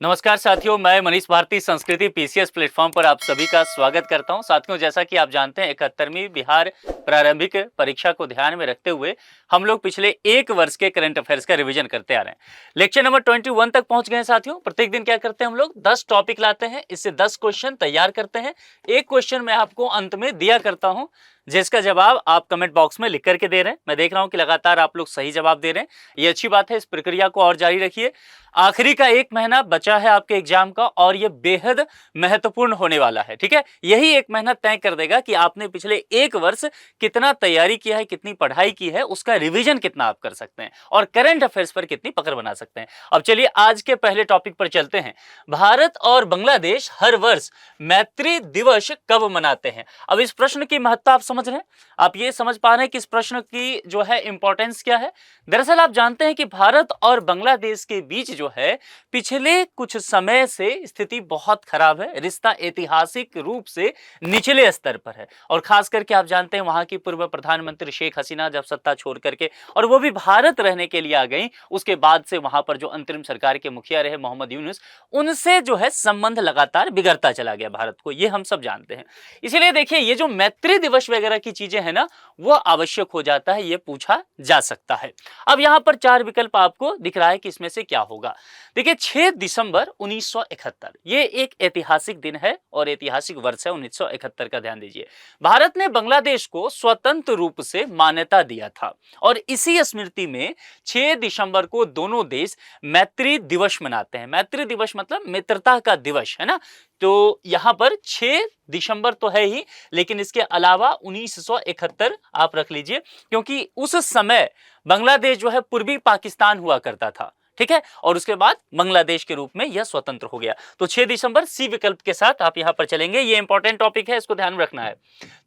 नमस्कार साथियों, मैं मनीष भारती संस्कृति पीसीएस प्लेटफॉर्म पर आप सभी का स्वागत करता हूं। साथियों, जैसा कि आप जानते हैं 71वीं बिहार प्रारंभिक परीक्षा को ध्यान में रखते हुए हम लोग पिछले एक वर्ष के करंट अफेयर्स का रिवीजन करते आ रहे हैं। लेक्चर नंबर 21 तक पहुंच गए हैं साथियों। प्रत्येक दिन क्या करते हैं हम लोग 10 टॉपिक लाते हैं, इससे 10 क्वेश्चन तैयार करते हैं। एक क्वेश्चन मैं आपको अंत में दिया करता हूं जिसका जवाब आप कमेंट बॉक्स में लिख करके दे रहे हैं। मैं देख रहा हूं कि लगातार आप लोग सही जवाब दे रहे हैं, ये अच्छी बात है। इस प्रक्रिया को और जारी रखिए। आखिरी का एक महीना बचा है आपके एग्जाम का और ये बेहद महत्वपूर्ण होने वाला है। ठीक है, यही एक महीना तय कर देगा कि आपने पिछले एक वर्ष कितना तैयारी किया है, कितनी पढ़ाई की है, उसका रिवीजन कितना आप कर सकते हैं और करंट अफेयर्स पर कितनी पकड़ बना सकते हैं। अब चलिए आज के पहले टॉपिक पर चलते हैं। भारत और बांग्लादेश हर वर्ष मैत्री दिवस कब मनाते हैं? अब इस प्रश्न की महत्ता आप समझ रहे हैं, आप ये समझ पा रहे हैं कि इस प्रश्न की जो है इंपॉर्टेंस क्या है। दरअसल आप जानते हैं कि भारत और बांग्लादेश के बीच जो है पिछले कुछ समय से स्थिति बहुत खराब है। रिश्ता ऐतिहासिक रूप से निचले स्तर पर है और खास करके आप जानते हैं वहां की पूर्व प्रधानमंत्री शेख हसीना जब सत्ता छोड़ करके और वो भी भारत रहने के लिए आ गई, उसके बाद से वहां पर जो अंतरिम सरकार के मुखिया रहे मोहम्मद यूनुस, उनसे जो है संबंध लगातार बिगड़ता चला गया भारत को, ये हम सब जानते हैं। इसीलिए देखिए ये जो मैत्री दिवस वगैरह की चीजें हैं ना, वो आवश्यक हो जाता है, ये पूछा जा सकता है। अब यहां पर 4 विकल्प आपको दिख रहा है कि इसमें से क्या होगा। देखिए 6 दिसंबर 1971 ये एक ऐतिहासिक दिन है और ऐतिहासिक वर्ष है 1971 का, ध्यान दीजिए। भारत ने बांग्लादेश को स्वतंत्र रूप से मान्यता दिया था और इसी स्मृति में 6 दिसंबर को दोनों देश मैत्री दिवस मनाते हैं। मैत्री दिवस मतलब मित्रता का दिवस है ना। तो यहां पर 6 दिसंबर तो है ही, लेकिन इसके अलावा 1971 आप रख लीजिए क्योंकि उस समय बांग्लादेश जो है पूर्वी पाकिस्तान हुआ करता था। ठीक है, और उसके बाद बांग्लादेश के रूप में यह स्वतंत्र हो गया। तो 6 दिसंबर सी विकल्प के साथ आप यहां पर चलेंगे, ये इंपॉर्टेंट टॉपिक है, इसको ध्यान में रखना है।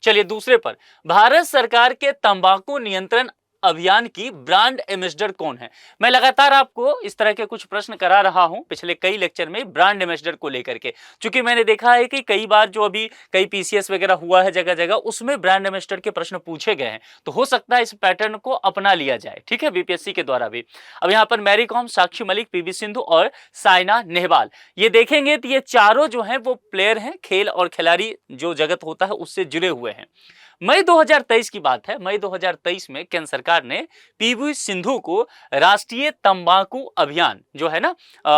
चलिए दूसरे पर, भारत सरकार के तंबाकू नियंत्रण अभियान की ब्रांड एम्बेसडर कौन है? मैं लगातार आपको इस तरह के कुछ प्रश्न करा रहा हूं पिछले कई लेक्चर में ब्रांड एम्बेसडर को लेकर के, क्योंकि मैंने देखा है कि कई बार जो अभी कई पीसीएस वगैरह हुआ है जगह जगह, उसमें ब्रांड एम्बेसडर के प्रश्न पूछे गए हैं। तो हो सकता है इस पैटर्न को अपना लिया जाए, ठीक है, बीपीएससी के द्वारा भी। अब यहां पर Mary com, Sakshi Malik, PV Sindhu और साइना नेहवाल, ये देखेंगे तो ये चारों जो हैं वो प्लेयर हैं, खेल और खिलाड़ी जो जगत होता है उससे जुड़े हुए हैं। मई 2023 की बात है, मई 2023 में केंद्र सरकार ने पीवी सिंधु को राष्ट्रीय तंबाकू अभियान जो है ना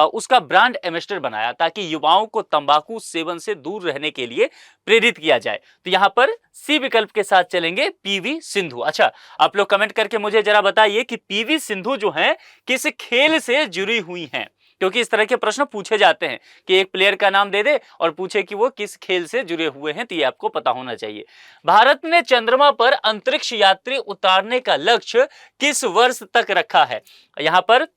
उसका ब्रांड एम्बेसडर बनाया ताकि युवाओं को तंबाकू सेवन से दूर रहने के लिए प्रेरित किया जाए। तो यहां पर सी विकल्प के साथ चलेंगे, पीवी सिंधु। अच्छा, आप लोग कमेंट करके मुझे जरा बताइए कि पीवी सिंधु जो है किस खेल से जुड़ी हुई हैं, क्योंकि इस तरह के प्रश्न पूछे जाते हैं कि एक प्लेयर का नाम दे दे और पूछे कि वो किस खेल से जुड़े हुए हैं, तो ये आपको पता होना चाहिए। भारत ने चंद्रमा पर अंतरिक्ष यात्री उतारने का लक्ष्य किस वर्ष तक रखा है? यहां पर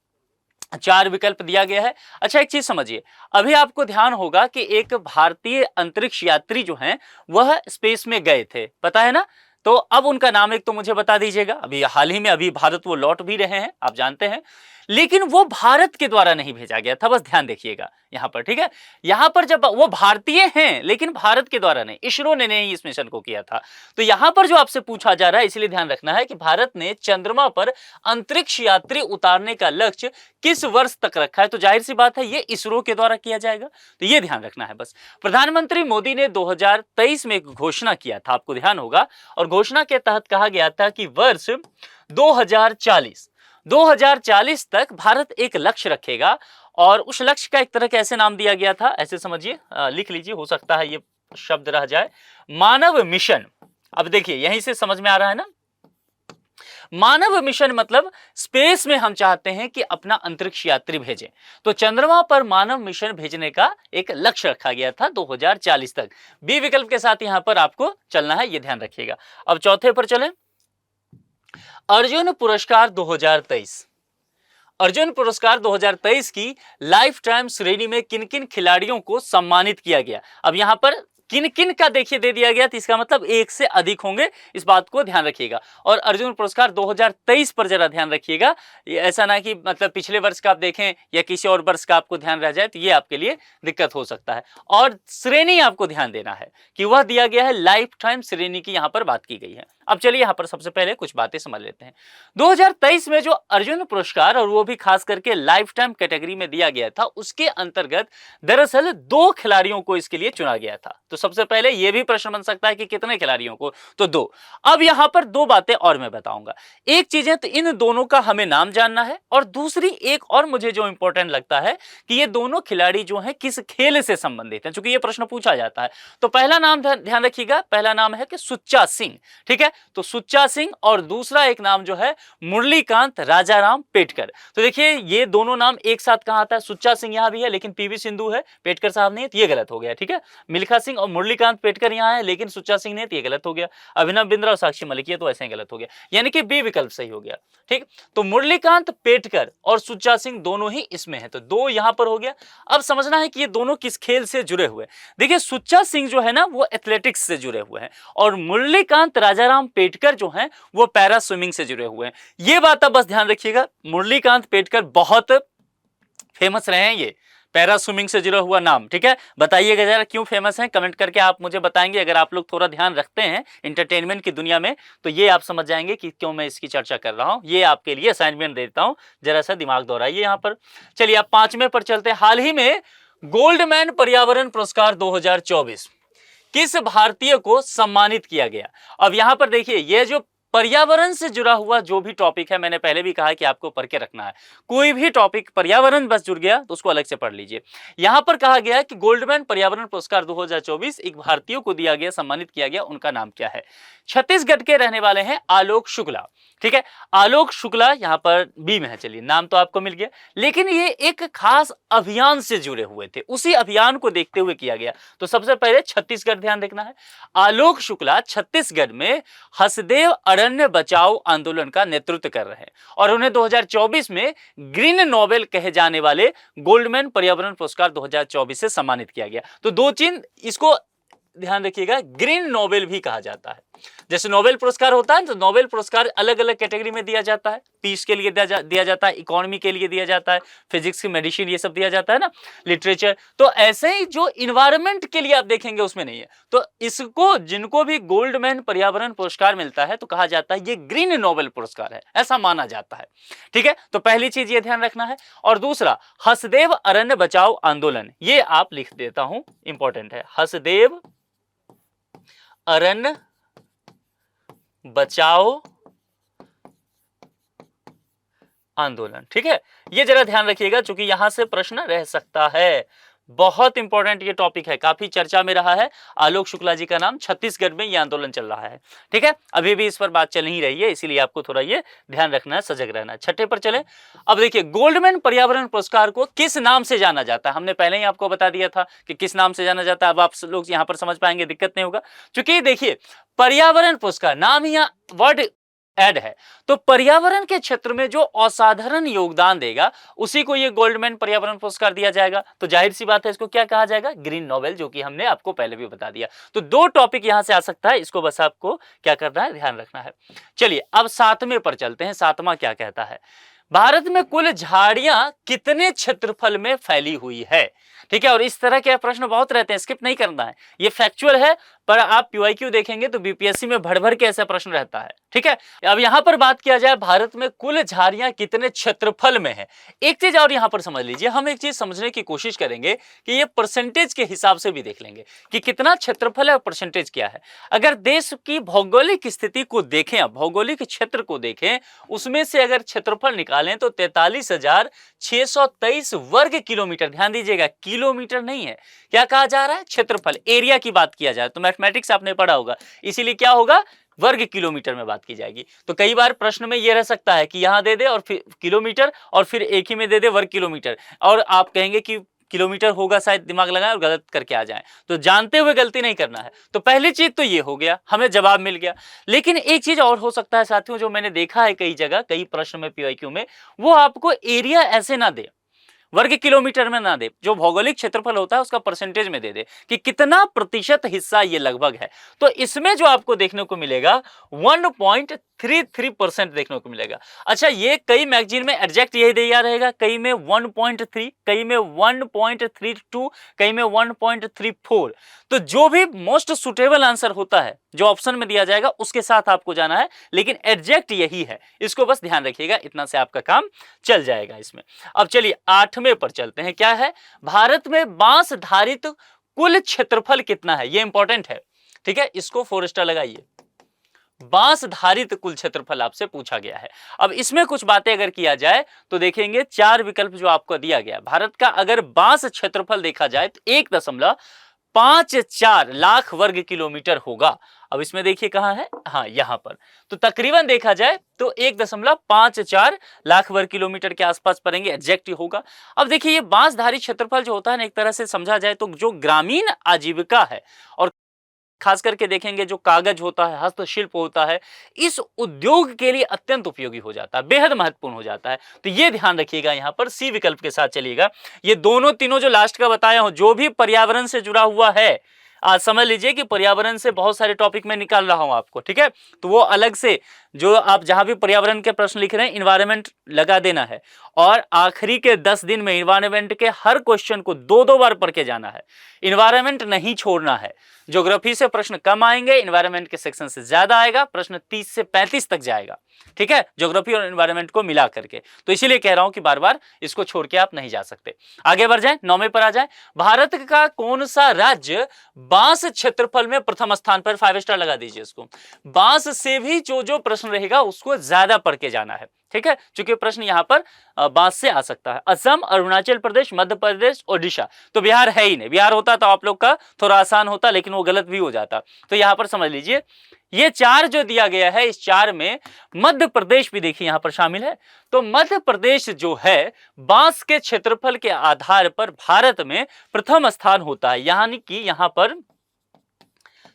4 विकल्प दिया गया है। अच्छा, एक चीज समझिए, अभी आपको ध्यान होगा कि एक भारतीय अंतरिक्ष यात्री जो हैं वह स्पेस में गए थे, पता है ना। तो अब उनका नाम एक तो मुझे बता दीजिएगा। अभी हाल ही में अभी भारत वो लौट भी रहे हैं, आप जानते हैं, लेकिन वो भारत के द्वारा नहीं भेजा गया था, बस ध्यान देखिएगा यहां पर, ठीक है। यहां पर जब वो भारतीय हैं लेकिन भारत के द्वारा नहीं, इसरो ने नहीं इस मिशन को किया था। तो यहां पर जो आपसे पूछा जा रहा है, इसलिए ध्यान रखना है कि भारत ने चंद्रमा पर अंतरिक्ष यात्री उतारने का लक्ष्य किस वर्ष तक रखा है। तो जाहिर सी बात है ये इसरो के द्वारा किया जाएगा, तो ये ध्यान रखना है बस। प्रधानमंत्री मोदी ने 2023 में एक घोषणा किया था, आपको ध्यान होगा, और घोषणा के तहत कहा गया था कि वर्ष 2040 तक भारत एक लक्ष्य रखेगा और उस लक्ष्य का एक तरह का ऐसे नाम दिया गया था, ऐसे समझिए, लिख लीजिए, हो सकता है ये शब्द रह जाए, मानव मिशन। अब देखिए यहीं से समझ में आ रहा है ना, मानव मिशन मतलब स्पेस में हम चाहते हैं कि अपना अंतरिक्ष यात्री भेजें, तो चंद्रमा पर मानव मिशन भेजने का एक लक्ष्य रखा गया था 2040 तक। बी विकल्प के साथ यहां पर आपको चलना है, ये ध्यान रखिएगा। अब चौथे पर चलें, अर्जुन पुरस्कार 2023। अर्जुन पुरस्कार 2023 की लाइफ टाइम श्रेणी में किन किन खिलाड़ियों को सम्मानित किया गया? अब यहां पर किन किन का देखिए दे दिया गया, तो इसका मतलब एक से अधिक होंगे, इस बात को ध्यान रखिएगा। और अर्जुन पुरस्कार 2023 पर जरा ध्यान रखिएगा, ऐसा ना कि मतलब पिछले वर्ष का आप देखें या किसी और वर्ष का आपको ध्यान रह जाए, तो ये आपके लिए दिक्कत हो सकता है। और श्रेणी आपको ध्यान देना है कि वह दिया गया है लाइफ टाइम श्रेणी की, यहां पर बात की गई है। अब चलिए यहाँ पर सबसे पहले कुछ बातें समझ लेते हैं। 2023 में जो अर्जुन पुरस्कार और वो भी खास करके लाइफ टाइम कैटेगरी में दिया गया था, उसके अंतर्गत दरअसल 2 खिलाड़ियों को इसके लिए चुना गया था। तो सबसे पहले ये भी प्रश्न बन सकता है कि कितने खिलाड़ियों को, तो 2। अब यहाँ पर 2 बातें और मैं बताऊंगा। एक चीज है तो इन दोनों का हमें नाम जानना है, और दूसरी एक और मुझे जो इंपॉर्टेंट लगता है कि ये दोनों खिलाड़ी जो हैं किस खेल से संबंधित हैं, क्योंकि ये प्रश्न पूछा जाता है। तो पहला नाम ध्यान रखिएगा, पहला नाम है कि सुच्चा सिंह, ठीक है, तो सुच्चा सिंह, और दूसरा एक नाम जो है मुरलीकांत राजाराम पेटकर। तो देखिए ये दोनों नाम एक साथ कहां आता है, सुच्चा सिंह यहां भी है लेकिन पीवी सिंधु है, पेटकर साहब नहीं है, तो ये गलत हो गया, ठीक है। मिल्खा सिंह और मुरलीकांत पेटकर यहां है लेकिन सुच्चा सिंह नहीं, तो ये गलत हो गया। अभिनव बिंद्रा और साक्षी मलिक, ये तो ऐसे ही गलत हो गया, यानी कि बी विकल्प सही हो गया, ठीक। तो मुरलीकांत पेटकर और सुच्चा सिंह दोनों ही इसमें है, तो 2 यहां पर हो गया। अब समझना है कि ये दोनों किस खेल से जुड़े हुए। देखिए सुच्चा सिंह जो है ना वो एथलेटिक्स से जुड़े हुए हैं, और मुरलीकांत राजाराम पेटकर जो हैं वो पैरा स्विमिंग से जुड़े हुए हैं। ये बात आप बस ध्यान रखिएगा, मुरलीकांत पेटकर बहुत फेमस रहे हैं, ये पैरा स्विमिंग से जुड़ा हुआ नाम, ठीक है। बताइएगा जरा क्यों फेमस है, कमेंट करके आप मुझे बताएंगे। अगर आप लोग थोड़ा ध्यान रखते हैं एंटरटेनमेंट की दुनिया में तो ये आप समझ जाएंगे कि क्यों मैं इसकी चर्चा कर रहा हूं। ये आपके लिए असाइनमेंट देता हूं, जरा सा दिमाग दौड़ाइए यहां पर। चलिए आप 5वें पर चलते हैं। हाल ही में गोल्डमैन पर्यावरण पुरस्कार 2024 किस भारतीय को सम्मानित किया गया। अब यहां पर देखिए ये जो पर्यावरण से जुड़ा हुआ जो भी टॉपिक है, मैंने पहले भी कहा कि आपको पढ़ के रखना है। कोई भी टॉपिक पर्यावरण बस जुड़ गया तो उसको अलग से पढ़ लीजिए। यहां पर कहा गया है कि गोल्डमैन पर्यावरण पुरस्कार 2024 एक भारतीय को दिया गया, सम्मानित किया गया। उनका नाम क्या है? छत्तीसगढ़ के रहने वाले हैं आलोक शुक्ला, ठीक है। आलोक शुक्ला यहां पर बी में है। चलिए नाम तो आपको मिल गया, लेकिन ये एक खास अभियान से जुड़े हुए थे, उसी अभियान को देखते हुए किया गया। तो सबसे पहले छत्तीसगढ़ ध्यान देखना है। आलोक शुक्ला छत्तीसगढ़ में हसदेव अरण्य बचाओ आंदोलन का नेतृत्व कर रहे हैं, और उन्हें 2024 में ग्रीन नोबेल कहे जाने वाले गोल्डमैन पर्यावरण पुरस्कार 2024 से सम्मानित किया गया। तो 2 चीज इसको ध्यान रखिएगा, ग्रीन नोबेल भी कहा जाता है। जैसे नोबेल पुरस्कार होता है तो नोबेल पुरस्कार अलग अलग कैटेगरी में दिया जाता है। पीस के लिए दिया जाता है, इकोनॉमी के लिए दिया जाता है, फिजिक्स की, मेडिसिन, ये सब दिया जाता है ना, लिटरेचर। तो ऐसे ही जो इन्वायरमेंट के लिए आप देखेंगे उसमें नहीं है। तो इसको जिनको भी गोल्डमैन पर्यावरण पुरस्कार मिलता है तो कहा जाता है ये ग्रीन नोबेल पुरस्कार है, ऐसा माना जाता है, ठीक है। तो पहली चीज ये ध्यान रखना है। और दूसरा हसदेव अरण्य बचाओ आंदोलन, ये आप लिख देता हूं, इंपॉर्टेंट है। हसदेव अरण्य बचाओ आंदोलन, ठीक है। ये जरा ध्यान रखिएगा क्योंकि यहां से प्रश्न रह सकता है। बहुत इंपॉर्टेंट ये टॉपिक है, काफी चर्चा में रहा है। आलोक शुक्ला जी का नाम, छत्तीसगढ़ में ये आंदोलन चल रहा है, ठीक है। अभी भी इस पर बात चल ही रही है, इसीलिए आपको थोड़ा ये ध्यान रखना है, सजग रहना है। 6ठे पर चले। अब देखिए गोल्डमैन पर्यावरण पुरस्कार को किस नाम से जाना जाता है, हमने पहले ही आपको बता दिया था कि किस नाम से जाना जाता है। अब आप लोग यहां पर समझ पाएंगे, दिक्कत नहीं होगा। क्योंकि देखिए पर्यावरण पुरस्कार नाम ही वर्ड ऐड है, तो पर्यावरण के क्षेत्र में जो असाधारण योगदान देगा उसी को ये गोल्डमैन पर्यावरण पुरस्कार दिया जाएगा। तो जाहिर सी बात है इसको क्या कहा जाएगा, ग्रीन नोबेल, जो कि हमने आपको पहले भी बता दिया। तो 2 टॉपिक यहां से आ सकता है, इसको बस आपको क्या करना है, ध्यान रखना है। चलिए अब 7वें पर चलते हैं। 7वां क्या कहता है, भारत में कुल झाड़ियां कितने क्षेत्रफल में फैली हुई है, ठीक है। और इस तरह के प्रश्न बहुत रहते हैं, स्किप नहीं करना है, ये फैक्चुअल है, पर आप पीवाईक्यू देखेंगे तो बीपीएससी में भर भर के ऐसा प्रश्न रहता है, ठीक है। अब यहां पर बात किया जाए भारत में कुल झाड़ियां कितने क्षेत्रफल में है। एक चीज और यहां पर समझ लीजिए, हम एक चीज समझने की कोशिश करेंगे कि ये परसेंटेज के हिसाब से भी देख लेंगे कि कितना क्षेत्रफल है और परसेंटेज क्या है। अगर देश की भौगोलिक स्थिति को देखें, भौगोलिक क्षेत्र को देखें, उसमें से अगर क्षेत्रफल निकालें तो 43,623 वर्ग किलोमीटर। ध्यान दीजिएगा, किलोमीटर नहीं है, क्या कहा जा रहा है, क्षेत्रफल, एरिया की बात किया जाए तो मैथमेटिक्स आपने पढ़ा होगा, इसीलिए क्या होगा, वर्ग किलोमीटर में बात की जाएगी। तो कई बार प्रश्न में यह रह सकता है कि यहां दे दे और फिर किलोमीटर, और फिर एक ही में दे दे वर्ग किलोमीटर, और आप कहेंगे कि किलोमीटर होगा, शायद दिमाग लगाएं और गलत करके आ जाएं। तो जानते हुए गलती नहीं करना है। तो पहली चीज तो ये हो गया, हमें जवाब मिल गया। लेकिन एक चीज और हो सकता है साथियों, जो मैंने देखा है कई जगह, कई प्रश्न में, पीवाईक्यू में, वो आपको एरिया ऐसे ना दे, वर्ग किलोमीटर में ना दे, जो भौगोलिक क्षेत्रफल होता है उसका परसेंटेज में दे दे कि कितना प्रतिशत हिस्सा ये लगभग है। तो इसमें जो आपको देखने को मिलेगा 1.33% देखने को मिलेगा। अच्छा, ये कई मैगजीन में एग्जैक्ट यही दिया रहेगा, कई में 1.3, कई में 1.32, कई में 1.34। तो जो भी मोस्ट सुटेबल आंसर होता है जो ऑप्शन में दिया जाएगा उसके साथ आपको जाना है, लेकिन एग्जैक्ट यही है, इसको बस ध्यान रखिएगा, इतना से आपका काम चल जाएगा इसमें। अब चलिए 8वें पर चलते हैं। क्या है? भारत में बांस धारित कुल क्षेत्रफल कितना है? ये इंपॉर्टेंट है, ठीक है, इसको 4 स्टार लगाइए। बांस धारित कुल क्षेत्रफल आपसे पूछा गया है। अब इसमें कुछ बातें अगर किया जाए तो देखेंगे 4 विकल्प जो आपको दिया गया, भारत का अगर बांस क्षेत्रफल देखा जाए तो 1.54 लाख वर्ग किलोमीटर होगा। अब इसमें देखिए कहां है, हाँ यहां पर, तो तकरीबन देखा जाए तो 1.54 लाख वर्ग किलोमीटर के आसपास पड़ेंगे, एग्जैक्ट होगा। अब देखिए ये बांसधारी क्षेत्रफल जो होता है ना, एक तरह से समझा जाए तो जो ग्रामीण आजीविका है और खास करके देखेंगे जो कागज होता है, हस्तशिल्प होता है, इस उद्योग के लिए अत्यंत उपयोगी हो जाता है, बेहद महत्वपूर्ण हो जाता है। तो ये ध्यान रखिएगा, यहां पर सी विकल्प के साथ चलिएगा। ये दोनों तीनों जो लास्ट का बताया हूं, जो भी पर्यावरण से जुड़ा हुआ है, आज समझ लीजिए कि पर्यावरण से बहुत सारे टॉपिक में निकाल रहा हूं आपको, ठीक है, तो वो अलग से जो आप जहां भी पर्यावरण के प्रश्न लिख रहे हैं इन्वायरमेंट लगा देना है, और आखिरी के 10 दिन में इन्वायरमेंट के हर क्वेश्चन को 2-2 बार पढ़ के जाना है, इन्वायरमेंट नहीं छोड़ना है। ज्योग्राफी से प्रश्न कम आएंगे, इन्वायरमेंट के सेक्शन से ज्यादा आएगा, प्रश्न 30 से 35 तक जाएगा, ठीक है, ज्योग्राफी और इन्वायरमेंट को मिला करके। तो इसीलिए कह रहा हूं कि बार बार इसको छोड़ के आप नहीं जा सकते। आगे बढ़ जाएं, 9वें पर आ जाएं। भारत का कौन सा राज्य बांस क्षेत्रफल में प्रथम स्थान पर? 5 स्टार लगा दीजिए इसको। बांस से भी जो प्रश्न रहेगा उसको ज्यादा पढ़ के जाना है, ठीक है, क्योंकि प्रश्न यहां पर बांस से आ सकता है। असम, अरुणाचल प्रदेश, मध्य प्रदेश, ओडिशा, तो बिहार है ही नहीं। बिहार होता तो आप लोग का थोड़ा आसान होता, लेकिन वो गलत भी हो जाता। तो यहां पर समझ लीजिए ये 4 जो दिया गया है, इस 4 में मध्य प्रदेश भी देखिए यहां पर शामिल है। तो मध्य प्रदेश जो है बांस के क्षेत्रफल के आधार पर भारत में प्रथम स्थान होता है, यानी कि यहां पर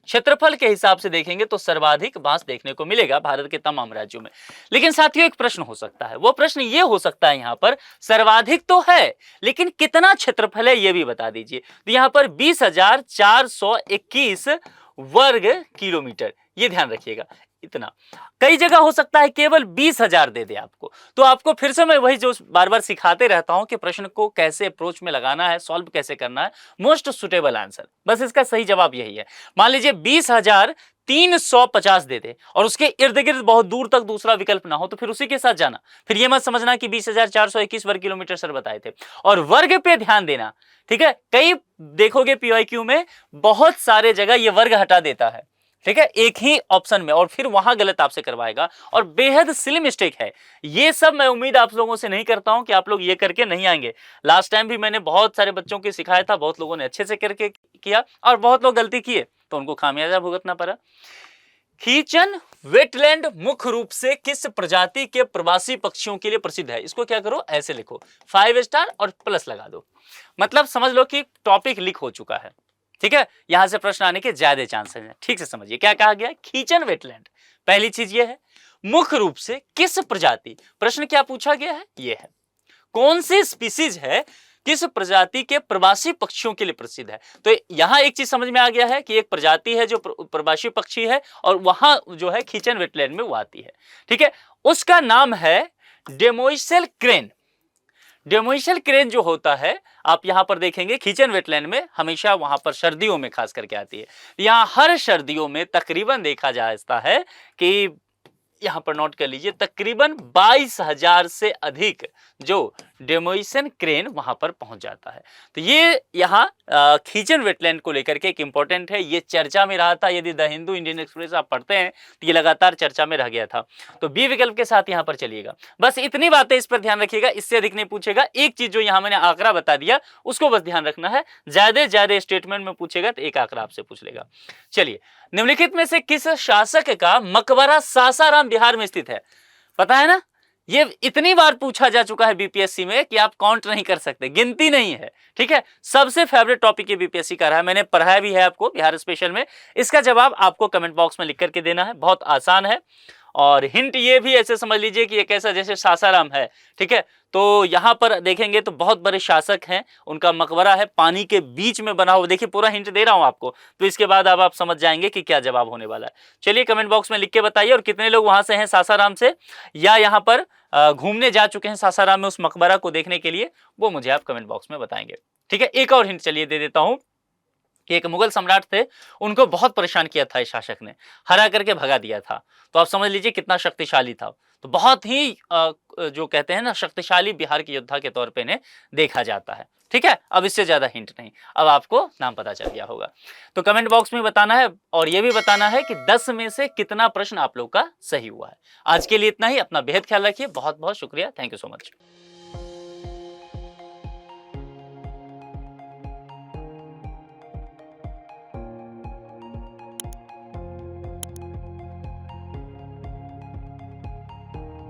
क्षेत्रफल के हिसाब से देखेंगे तो सर्वाधिक बांस देखने को मिलेगा भारत के तमाम राज्यों में। लेकिन साथियों एक प्रश्न हो सकता है, वो प्रश्न ये हो सकता है, यहां पर सर्वाधिक तो है लेकिन कितना क्षेत्रफल है ये भी बता दीजिए। तो यहां पर 20,421 वर्ग किलोमीटर, ये ध्यान रखिएगा, इतना। कई जगह हो सकता है केवल 20,000 दे दे आपको, तो आपको फिर से मैं वही जो बार बार सिखाते रहता हूं कि प्रश्न को कैसे अप्रोच में लगाना है, सॉल्व कैसे करना है, मोस्ट सुटेबल आंसर, बस इसका सही जवाब यही है। मान लीजिए 20,350 दे दे और उसके इर्द गिर्द बहुत दूर तक दूसरा विकल्प ना हो, तो फिर उसी के साथ जाना। फिर ये मत समझना कि 20,421 वर्ग किलोमीटर सर बताए थे। और वर्ग पे ध्यान देना, ठीक है, कई देखोगे पीवाईक्यू में बहुत सारे जगह ये वर्ग हटा देता है, ठीक है, एक ही ऑप्शन में, और फिर वहां गलत आपसे करवाएगा, और बेहद सिली मिस्टेक है ये सब। मैं उम्मीद आप लोगों से नहीं करता हूं कि आप लोग ये करके नहीं आएंगे। लास्ट टाइम भी मैंने बहुत सारे बच्चों को सिखाया था, बहुत लोगों ने अच्छे से करके किया और बहुत लोग गलती किए तो उनको खामियाजा भुगतना पड़ा। खीचन वेटलैंड मुख्य रूप से किस प्रजाति के प्रवासी पक्षियों के लिए प्रसिद्ध है? इसको क्या करो, ऐसे लिखो, 5 स्टार और प्लस लगा दो, मतलब समझ लो कि टॉपिक लीक हो चुका है, ठीक है, यहां से प्रश्न आने के ज्यादा चांसेस हैं। ठीक से समझिए क्या कहा गया, खीचन वेटलैंड। पहली चीज ये है मुख्य रूप से किस प्रजाति, प्रश्न क्या पूछा गया है, ये है कौन सी स्पीसीज है, किस प्रजाति के प्रवासी पक्षियों के लिए प्रसिद्ध है। तो यहां एक चीज समझ में आ गया है कि एक प्रजाति है जो प्रवासी पक्षी है और वहां जो है खीचन वेटलैंड में वो आती है, ठीक है, उसका नाम है डेमोइसल क्रेन। डेमोइसल क्रेन जो होता है आप यहां पर देखेंगे खीचन वेटलैंड में हमेशा वहां पर सर्दियों में खास करके आती है। यहां हर सर्दियों में तकरीबन देखा जाता है कि यहां पर नोट कर लीजिए तकरीबन 22,000 से अधिक जो डेमोइसन क्रेन वहां पर पहुंच जाता है। तो ये यहां खीचन वेटलैंड को लेकर के एक इंपॉर्टेंट है, ये चर्चा में रहा था। यदि द हिंदू, इंडियन एक्सप्रेस आप पढ़ते हैं तो ये लगातार चर्चा में रह गया था। तो बी विकल्प के साथ यहां पर चलिएगा, बस इतनी बातें इस पर ध्यान रखिएगा, इससे अधिक नहीं पूछेगा। एक चीज जो यहां मैंने आंकड़ा बता दिया उसको बस ध्यान रखना है, ज्यादा स्टेटमेंट में पूछेगा तो एक आंकड़ा आपसे पूछ लेगा। चलिए, निम्नलिखित में से किस शासक का मकबरा सासाराम बिहार में स्थित है? पता है ना, ये इतनी बार पूछा जा चुका है बीपीएससी में कि आप काउंट नहीं कर सकते, गिनती नहीं है, ठीक है। सबसे फेवरेट टॉपिक ये बीपीएससी का रहा है, मैंने पढ़ाया भी है आपको बिहार स्पेशल में। इसका जवाब आपको कमेंट बॉक्स में लिख करके देना है, बहुत आसान है और हिंट ये भी ऐसे समझ लीजिए कि एक ऐसा जैसे सासाराम है, ठीक है, तो यहाँ पर देखेंगे तो बहुत बड़े शासक हैं, उनका मकबरा है पानी के बीच में बना हुआ। देखिए पूरा हिंट दे रहा हूं आपको, तो इसके बाद अब आप समझ जाएंगे कि क्या जवाब होने वाला है। चलिए कमेंट बॉक्स में लिख के बताइए, और कितने लोग वहां से हैं सासाराम से, या यहाँ पर घूमने जा चुके हैं सासाराम में उस मकबरा को देखने के लिए, वो मुझे आप कमेंट बॉक्स में बताएंगे। ठीक है, एक और हिंट चलिए दे देता हूं कि एक मुगल सम्राट थे, उनको बहुत परेशान किया था इस शासक ने, हरा करके भगा दिया था। तो आप समझ लीजिए कितना शक्तिशाली था। तो बहुत ही जो कहते हैं ना शक्तिशाली बिहार के योद्धा के तौर पे इन्हें देखा जाता है। ठीक है, अब इससे ज्यादा हिंट नहीं, अब आपको नाम पता चल गया होगा। तो कमेंट बॉक्स में बताना है, और यह भी बताना है कि 10 में से कितना प्रश्न आप लोग का सही हुआ है। आज के लिए इतना ही, अपना बेहद ख्याल रखिए, बहुत बहुत शुक्रिया, थैंक यू सो मच।